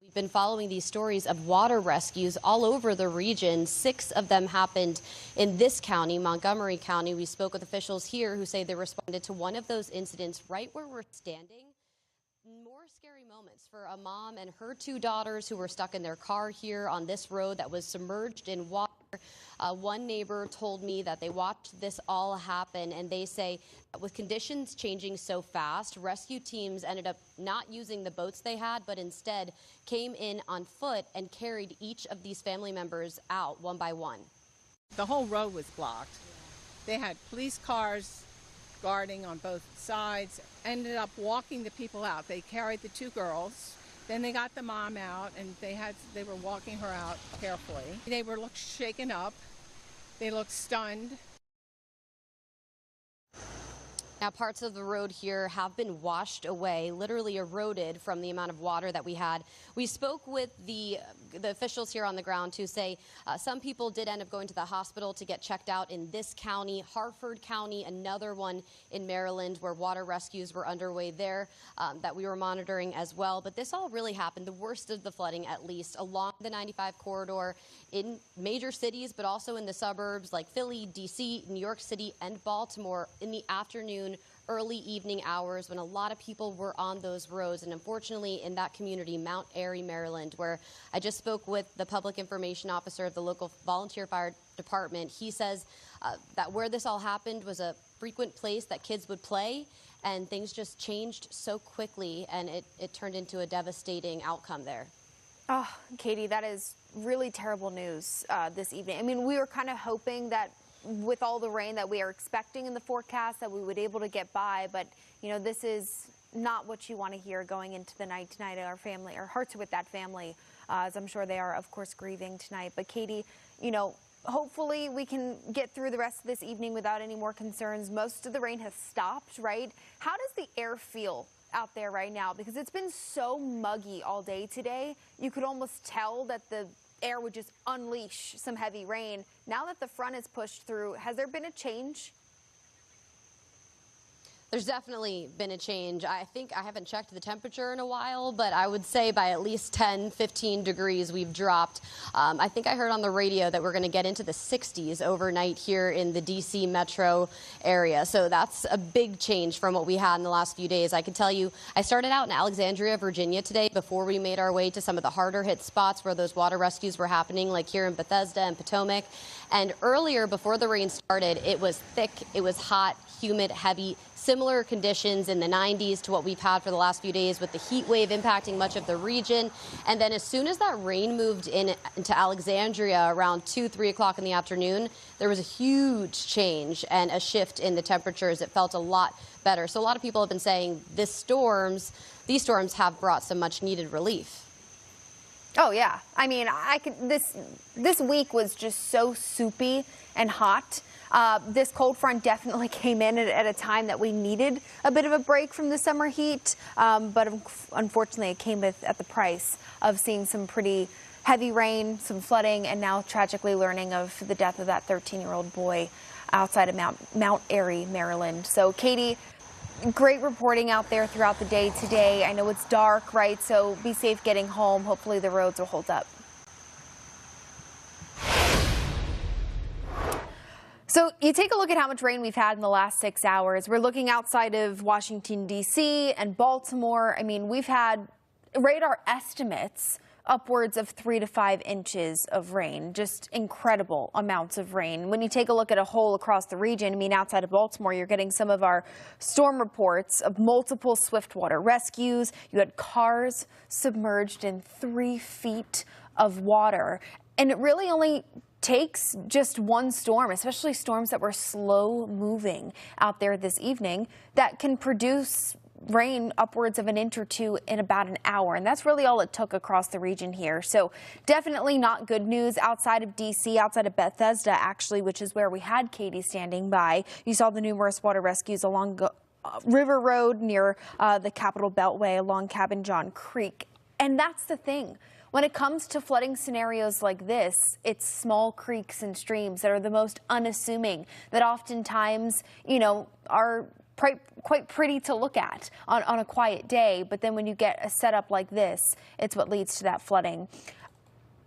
We've been following these stories of water rescues all over the region. 6 of them happened in this county, Montgomery County. We spoke with officials here who say they responded to one of those incidents right where we're standing. More scary moments for a mom and her 2 daughters who were stuck in their car here on this road that was submerged in water. One neighbor told me that they watched this all happen, and they say that with conditions changing so fast, rescue teams ended up not using the boats they had, but instead came in on foot and carried each of these family members out one by one. The whole road was blocked. They had police cars guarding on both sides, ended up walking the people out. They carried the 2 girls. Then they got the mom out, and they were walking her out carefully. They looked shaken up. They looked stunned. Now, parts of the road here have been washed away, literally eroded from the amount of water that we had. We spoke with the officials here on the ground who say some people did end up going to the hospital to get checked out in this county, Harford County, another one in Maryland where water rescues were underway there that we were monitoring as well. But this all really happened, the worst of the flooding at least, along the 95 corridor in major cities, but also in the suburbs like Philly, D.C., New York City, and Baltimore in the afternoon, early evening hours when a lot of people were on those roads. And unfortunately, in that community, Mount Airy, Maryland, where I just spoke with the public information officer of the local volunteer fire department, he says that where this all happened was a frequent place that kids would play, and things just changed so quickly, and it turned into a devastating outcome there. Oh, Katie, that is really terrible news this evening. I mean, we were kind of hoping that with all the rain that we are expecting in the forecast that we would be able to get by, but you know, this is not what you want to hear going into the night tonight. Our hearts are with that family, as I'm sure they are, of course, grieving tonight. But Katie, you know, hopefully we can get through the rest of this evening without any more concerns. Most of the rain has stopped, right? How does the air feel out there right now? Because it's been so muggy all day today. You could almost tell that the air would just unleash some heavy rain. Now that the front is pushed through, has there been a change? There's definitely been a change. I think I haven't checked the temperature in a while, but I would say by at least 10, 15 degrees we've dropped. I think I heard on the radio that we're going to get into the 60s overnight here in the D.C. metro area. So that's a big change from what we had in the last few days. I can tell you, I started out in Alexandria, Virginia today before we made our way to some of the harder hit spots where those water rescues were happening, like here in Bethesda and Potomac. And earlier, before the rain started, it was thick, it was hot, humid, heavy. Similar conditions in the 90s to what we've had for the last few days, with the heat wave impacting much of the region. And then as soon as that rain moved into Alexandria around 2, 3 o'clock in the afternoon, there was a huge change and a shift in the temperatures. It felt a lot better. So a lot of people have been saying these storms have brought some much needed relief. Oh yeah, I mean, this week was just so soupy and hot. This cold front definitely came in at a time that we needed a bit of a break from the summer heat, but unfortunately it came at the price of seeing some pretty heavy rain, some flooding, and now tragically learning of the death of that 13-year-old boy outside of Mount Airy, Maryland. So Katie, great reporting out there throughout the day today. I know it's dark, right? So be safe getting home. Hopefully the roads will hold up. So you take a look at how much rain we've had in the last 6 hours. We're looking outside of Washington, D.C. and Baltimore. I mean, we've had radar estimates upwards of 3 to 5 inches of rain, just incredible amounts of rain. When you take a look at a whole across the region, I mean, outside of Baltimore, you're getting some of our storm reports of multiple swiftwater rescues. You had cars submerged in 3 feet of water. And it really only takes just one storm, especially storms that were slow moving out there this evening, that can produce rain upwards of an inch or 2 in about an hour. And that's really all it took across the region here. So definitely not good news outside of D.C., outside of Bethesda, actually, which is where we had Katie standing by. You saw the numerous water rescues along River Road near the Capitol Beltway along Cabin John Creek. And that's the thing. When it comes to flooding scenarios like this, it's small creeks and streams that are the most unassuming, that oftentimes, you know, are quite pretty to look at on a quiet day. But then when you get a setup like this, it's what leads to that flooding.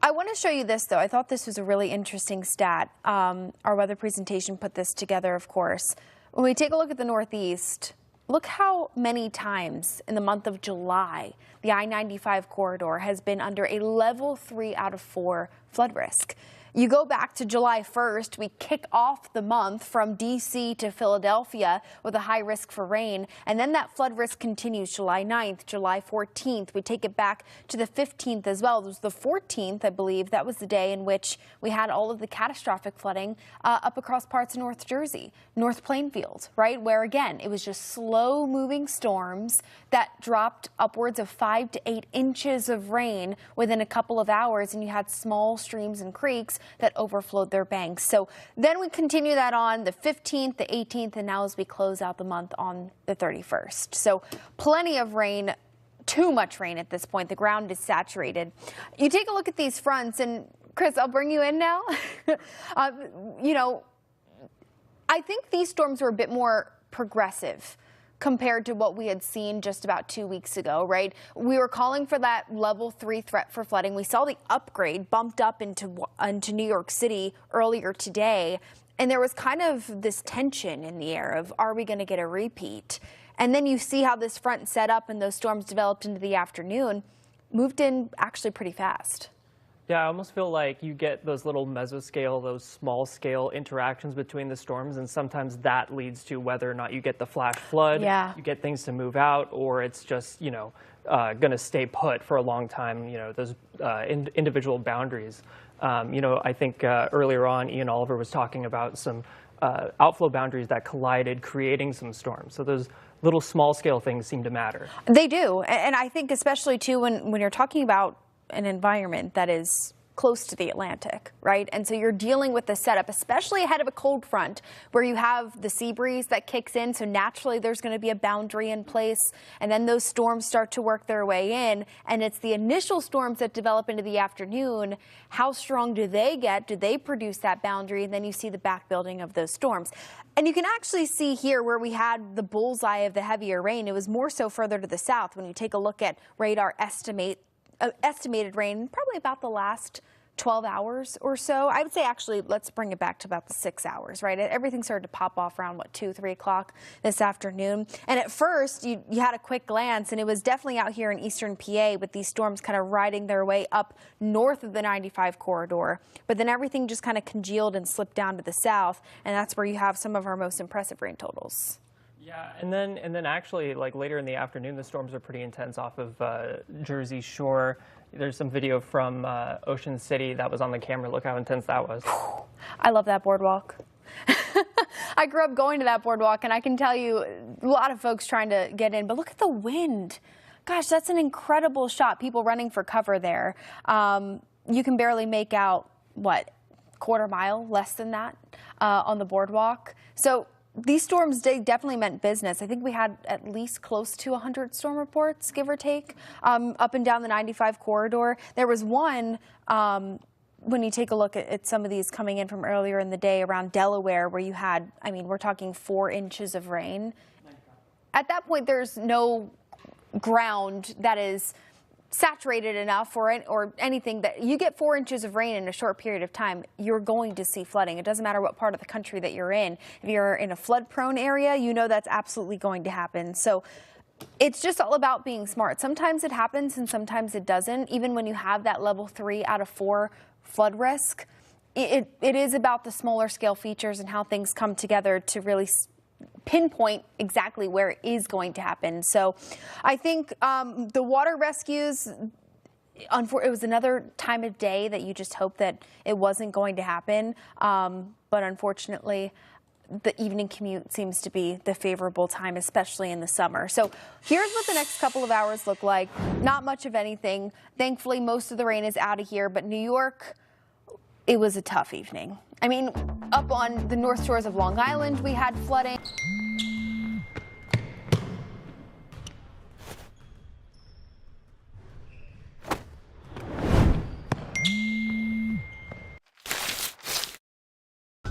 I want to show you this, though. I thought this was a really interesting stat. Our weather presentation put this together, of course. When we take a look at the Northeast, look how many times in the month of July the I-95 corridor has been under a level 3 out of 4 flood risk. You go back to July 1st, we kick off the month from D.C. to Philadelphia with a high risk for rain, and then that flood risk continues July 9th, July 14th. We take it back to the 15th as well. It was the 14th, I believe. That was the day in which we had all of the catastrophic flooding up across parts of North Jersey, North Plainfield, right, where, again, it was just slow-moving storms that dropped upwards of 5 to 8 inches of rain within a couple of hours, and you had small streams and creeks that overflowed their banks. So then we continue that on the 15th, the 18th, and now as we close out the month on the 31st. So plenty of rain, too much rain at this point. The ground is saturated. You take a look at these fronts, and Chris, I'll bring you in now. You know, I think these storms were a bit more progressive compared to what we had seen just about 2 weeks ago, right? We were calling for that level 3 threat for flooding. We saw the upgrade bumped up into New York City earlier today, and there was kind of this tension in the air of, are we going to get a repeat? And then you see how this front set up and those storms developed into the afternoon, moved in actually pretty fast. Yeah, I almost feel like you get those little mesoscale, those small scale interactions between the storms, and sometimes that leads to whether or not you get the flash flood, you get things to move out, or it's just, you know, going to stay put for a long time, you know, those individual boundaries. You know, I think earlier on, Ian Oliver was talking about some outflow boundaries that collided, creating some storms. So those little small scale things seem to matter. They do. And I think especially, too, when you're talking about an environment that is close to the Atlantic, right? And so you're dealing with the setup, especially ahead of a cold front where you have the sea breeze that kicks in. So naturally there's going to be a boundary in place, and then those storms start to work their way in. And it's the initial storms that develop into the afternoon. How strong do they get? Do they produce that boundary? And then you see the back building of those storms. And you can actually see here where we had the bullseye of the heavier rain. It was more so further to the south. When you take a look at radar estimated rain, probably about the last 12 hours or so. I would say, actually, let's bring it back to about the 6 hours, right? Everything started to pop off around, 2, 3 o'clock this afternoon. And at first, you had a quick glance, and it was definitely out here in eastern PA with these storms kind of riding their way up north of the 95 corridor. But then everything just kind of congealed and slipped down to the south, and that's where you have some of our most impressive rain totals. Yeah, and then actually, like later in the afternoon, the storms are pretty intense off of Jersey Shore. There's some video from Ocean City that was on the camera. Look how intense that was. I love that boardwalk. I grew up going to that boardwalk, and I can tell you a lot of folks trying to get in, but look at the wind. Gosh, that's an incredible shot. People running for cover there. You can barely make out, quarter mile, less than that, on the boardwalk. So these storms, they definitely meant business. I think we had at least close to 100 storm reports, give or take, up and down the 95 corridor. There was one, when you take a look at some of these coming in from earlier in the day around Delaware, where you had, I mean, we're talking 4 inches of rain. At that point, there's no ground that is saturated enough or anything that you get 4 inches of rain in a short period of time, you're going to see flooding. It doesn't matter what part of the country that you're in. If you're in a flood prone area, you know that's absolutely going to happen. So it's just all about being smart. Sometimes it happens and sometimes it doesn't. Even when you have that level 3 out of 4 flood risk, it is about the smaller scale features and how things come together to really pinpoint exactly where it is going to happen. So I think the water rescues, it was another time of day that you just hope that it wasn't going to happen. But unfortunately, the evening commute seems to be the favorable time, especially in the summer. So here's what the next couple of hours look like. Not much of anything. Thankfully, most of the rain is out of here, but New York, it was a tough evening. I mean, up on the north shores of Long Island, we had flooding.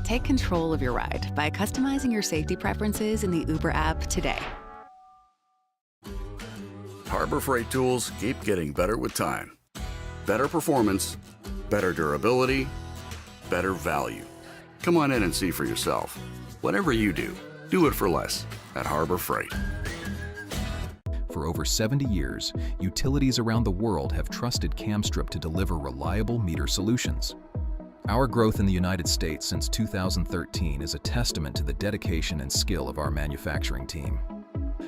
Take Take control of your ride by customizing your safety preferences in the Uber app today. Harbor Freight tools keep getting better with time. Better performance, better durability, better value. Come on in and see for yourself. Whatever you do it for less at Harbor Freight. For over 70 years, utilities around the world have trusted Camstrip to deliver reliable meter solutions. Our growth in the United States since 2013 is a testament to the dedication and skill of our manufacturing team.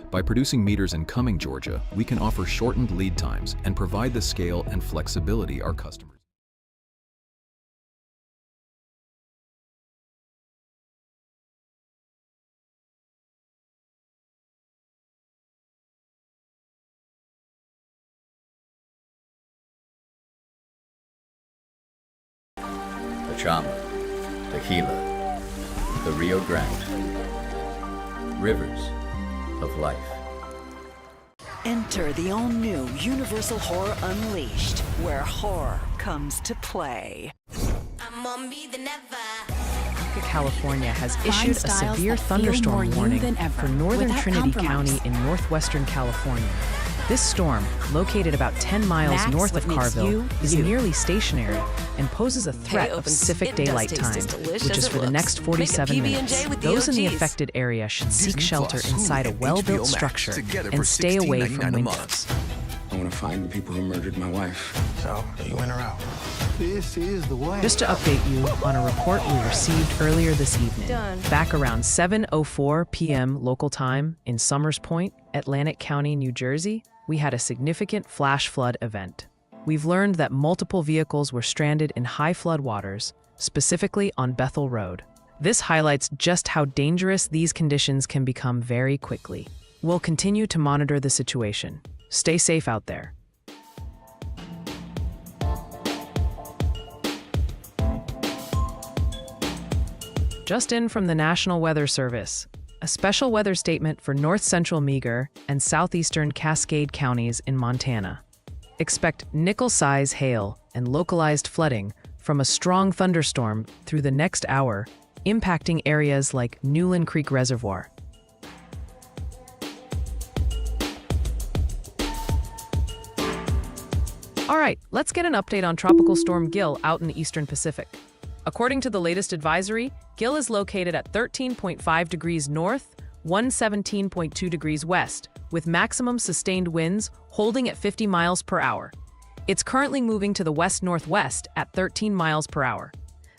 By producing meters in Cumming, Georgia, we can offer shortened lead times and provide the scale and flexibility our customers. Chama, tequila, the Rio Grande, rivers of life. Enter the all-new Universal Horror Unleashed, where horror comes to play. California has issued a severe thunderstorm warning for northern Trinity County in northwestern California. This storm, located about 10 miles north of Carville, is nearly stationary and poses a threat of Pacific Daylight Time, which is for the next 47 minutes. Those in the affected area should seek shelter inside a well-built structure and stay away from windows. I want to find the people who murdered my wife. So, you in or out? This is the way. Just to update you on a report we received earlier this evening. Back around 7:04 p.m. local time in Summers Point, Atlantic County, New Jersey, we had a significant flash flood event. We've learned that multiple vehicles were stranded in high flood waters, specifically on Bethel Road. This highlights just how dangerous these conditions can become very quickly. We'll continue to monitor the situation. Stay safe out there. Just in from the National Weather Service, a special weather statement for north central Meager and southeastern Cascade counties in Montana. Expect nickel-size hail and localized flooding from a strong thunderstorm through the next hour, impacting areas like Newland Creek Reservoir. All right, let's get an update on Tropical Storm Gil out in the eastern Pacific. According to the latest advisory, Gil is located at 13.5 degrees north, 117.2 degrees west, with maximum sustained winds holding at 50 miles per hour. It's currently moving to the west-northwest at 13 miles per hour.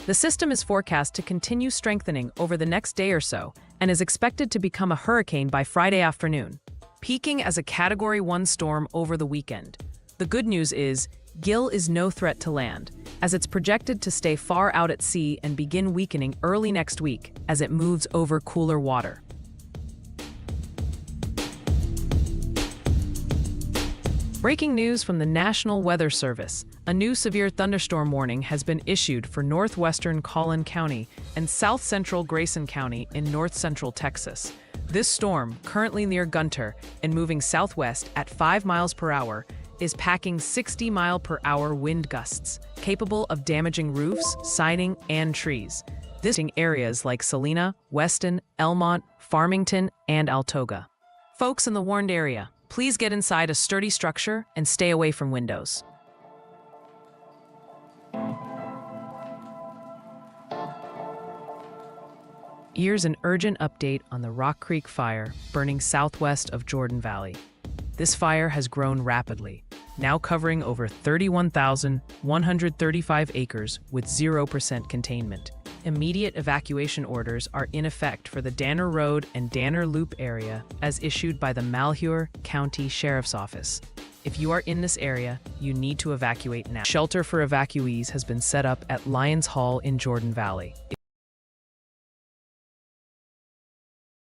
The system is forecast to continue strengthening over the next day or so and is expected to become a hurricane by Friday afternoon, peaking as a Category 1 storm over the weekend. The good news is, Gil is no threat to land, as it's projected to stay far out at sea and begin weakening early next week as it moves over cooler water. Breaking news from the National Weather Service. A new severe thunderstorm warning has been issued for northwestern Collin County and south central Grayson County in north central Texas. This storm, currently near Gunter and moving southwest at 5 miles per hour, is packing 60-mile-per-hour wind gusts, capable of damaging roofs, siding, and trees. This in areas like Salina, Weston, Elmont, Farmington, and Altoga. Folks in the warned area, please get inside a sturdy structure and stay away from windows. Here's an urgent update on the Rock Creek fire burning southwest of Jordan Valley. This fire has grown rapidly, now covering over 31,135 acres with 0% containment. Immediate evacuation orders are in effect for the Danner Road and Danner Loop area as issued by the Malheur County Sheriff's Office. If you are in this area, you need to evacuate now. Shelter for evacuees has been set up at Lyons Hall in Jordan Valley.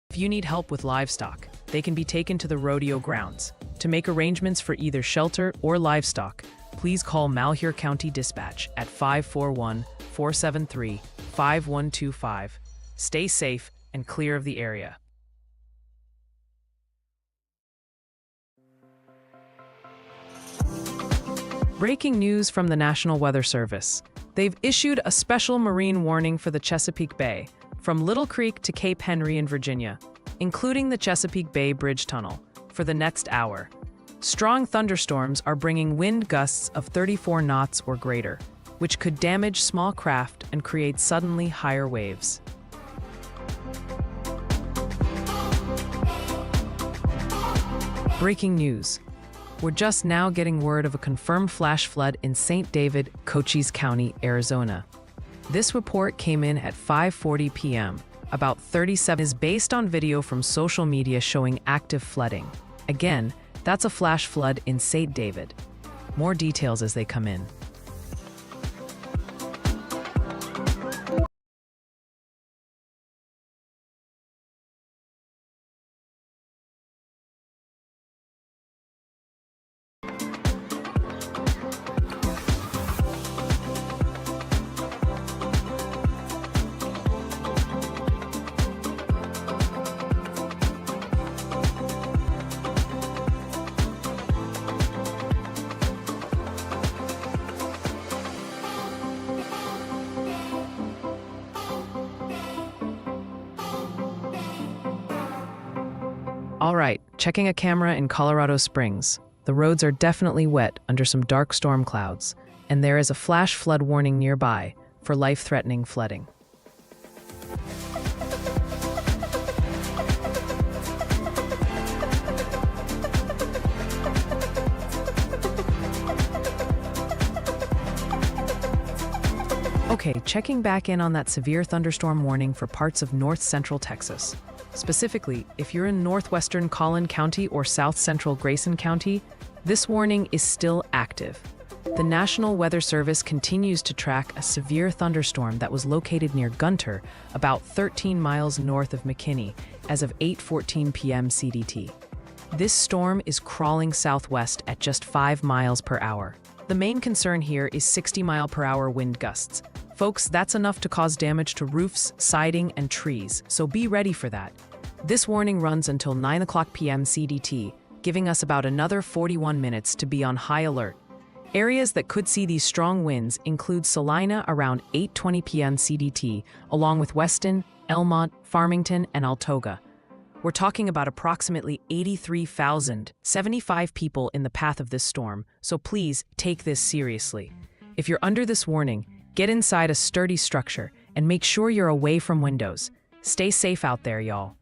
If you need help with livestock, they can be taken to the rodeo grounds. To make arrangements for either shelter or livestock, please call Malheur County Dispatch at 541-473-5125. Stay safe and clear of the area. Breaking news from the National Weather Service. They've issued a special marine warning for the Chesapeake Bay, from Little Creek to Cape Henry in Virginia, including the Chesapeake Bay Bridge Tunnel, for the next hour. Strong thunderstorms are bringing wind gusts of 34 knots or greater, which could damage small craft and create suddenly higher waves. Breaking news. We're just now getting word of a confirmed flash flood in St. David, Cochise County, Arizona. This report came in at 5:40 p.m. About 37 is based on video from social media showing active flooding. Again, that's a flash flood in St. David. More details as they come in. All right, checking a camera in Colorado Springs. The roads are definitely wet under some dark storm clouds, and there is a flash flood warning nearby for life-threatening flooding. Okay, checking back in on that severe thunderstorm warning for parts of north-central Texas. Specifically, if you're in northwestern Collin County or south-central Grayson County, this warning is still active. The National Weather Service continues to track a severe thunderstorm that was located near Gunter, about 13 miles north of McKinney, as of 8:14 p.m. CDT. This storm is crawling southwest at just 5 miles per hour. The main concern here is 60-mile-per-hour wind gusts. Folks, that's enough to cause damage to roofs, siding, and trees, so be ready for that. This warning runs until 9 o'clock p.m. CDT, giving us about another 41 minutes to be on high alert. Areas that could see these strong winds include Salina around 8:20 p.m. CDT, along with Weston, Elmont, Farmington, and Altoga. We're talking about approximately 83,075 people in the path of this storm, so please take this seriously. If you're under this warning, get inside a sturdy structure and make sure you're away from windows. Stay safe out there, y'all.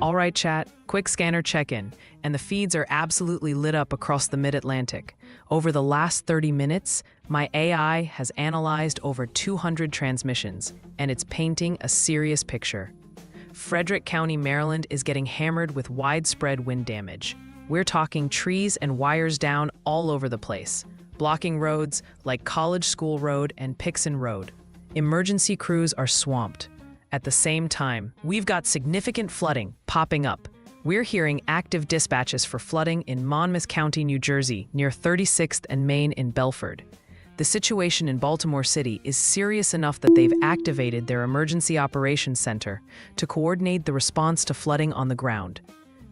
All right, chat, quick scanner check-in, and the feeds are absolutely lit up across the Mid-Atlantic. Over the last 30 minutes, my AI has analyzed over 200 transmissions, and it's painting a serious picture. Frederick County, Maryland is getting hammered with widespread wind damage. We're talking trees and wires down all over the place, blocking roads like College School Road and Pixon Road. Emergency crews are swamped. At the same time, we've got significant flooding popping up. We're hearing active dispatches for flooding in Monmouth County, New Jersey, near 36th and Main in Belford. The situation in Baltimore City is serious enough that they've activated their Emergency Operations Center to coordinate the response to flooding on the ground.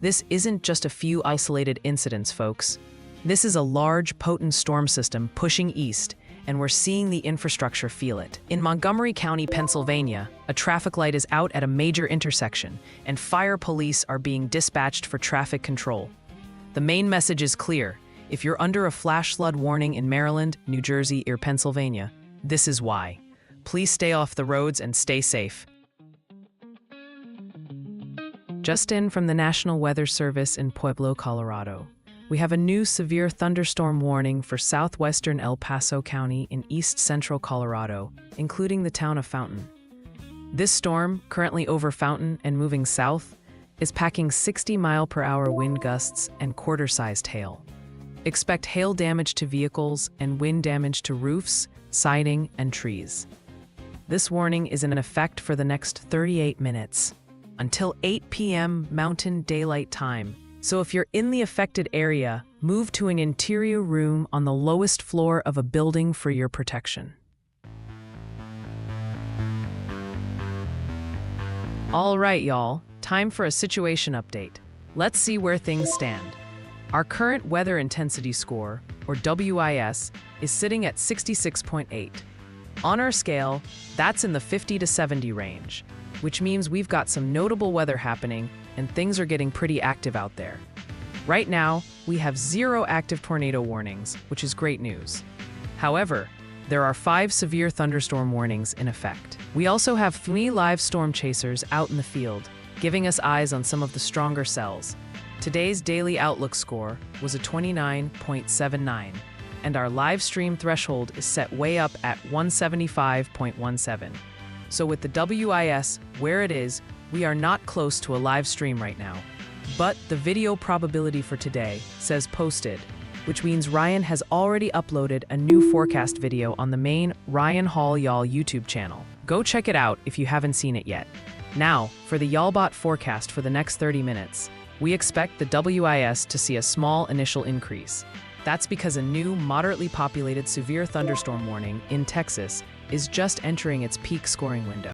This isn't just a few isolated incidents, folks. This is a large, potent storm system pushing east, and we're seeing the infrastructure feel it. In Montgomery County, Pennsylvania, a traffic light is out at a major intersection, and fire police are being dispatched for traffic control. The main message is clear. If you're under a flash flood warning in Maryland, New Jersey, or Pennsylvania, this is why. Please stay off the roads and stay safe. Just in from the National Weather Service in Pueblo, Colorado. We have a new severe thunderstorm warning for southwestern El Paso County in east-central Colorado, including the town of Fountain. This storm, currently over Fountain and moving south, is packing 60-mile-per-hour wind gusts and quarter-sized hail. Expect hail damage to vehicles and wind damage to roofs, siding, and trees. This warning is in effect for the next 38 minutes, until 8 p.m. Mountain Daylight Time. So if you're in the affected area, move to an interior room on the lowest floor of a building for your protection. All right, y'all, time for a situation update. Let's see where things stand. Our current weather intensity score, or WIS, is sitting at 66.8. On our scale, that's in the 50 to 70 range, which means we've got some notable weather happening and things are getting pretty active out there. Right now, we have 0 active tornado warnings, which is great news. However, there are 5 severe thunderstorm warnings in effect. We also have 3 live storm chasers out in the field, giving us eyes on some of the stronger cells. Today's daily outlook score was a 29.79, and our live stream threshold is set way up at 175.17. So with the WIS where it is, we are not close to a live stream right now. But the video probability for today says posted, which means Ryan has already uploaded a new forecast video on the main Ryan Hall Y'all YouTube channel. Go check it out if you haven't seen it yet. Now, for the Y'allbot forecast for the next 30 minutes, we expect the WIS to see a small initial increase. That's because a new, moderately populated severe thunderstorm warning in Texas is just entering its peak scoring window.